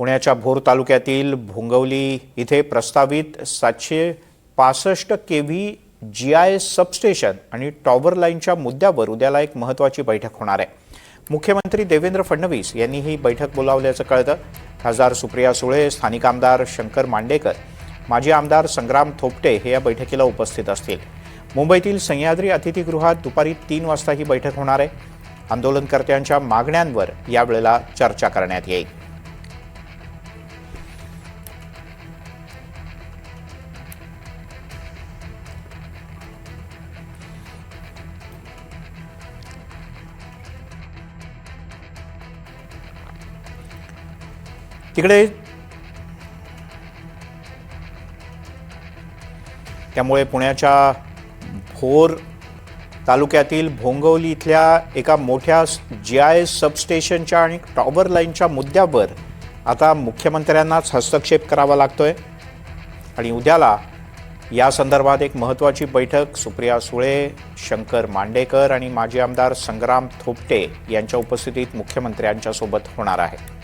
पुण्याच्या भोर तालुक्यातील भोंगवली इथे प्रस्तावित 765 केव्ही जीआयएस सबस्टेशन आणि टॉवर लाईनच्या मुद्द्यावर उद्याला एक महत्त्वाची बैठक होणार आहे। मुख्यमंत्री देवेंद्र फडणवीस यांनी ही बैठक बोलावल्याचं कळतं। खासदार सुप्रिया सुळे, स्थानिक आमदार शंकर मांडेकर, माजी आमदार संग्राम थोपटे हे या बैठकीला उपस्थित असतील। मुंबईतील सह्याद्री अतिथीगृहात दुपारी 3 वाजता ही बैठक होणार आहे। आंदोलनकर्त्यांच्या मागण्यांवर यावेळेला चर्चा करण्यात येईल। तिकडे त्यामुळे पुण्याच्या भोर तालुक्यातील भोंगवली इथल्या एका मोठ्या जीआयएस सबस्टेशनच्या आणि टॉवर लाईनच्या मुद्द्यावर आता मुख्यमंत्र्यांनाच हस्तक्षेप करावा लागतोय आणि उद्याला या संदर्भात एक महत्त्वाची बैठक सुप्रिया सुळे, शंकर मांडेकर आणि माजी आमदार संग्राम थोपटे यांच्या उपस्थितीत मुख्यमंत्र्यांच्या सोबत होणार आहे।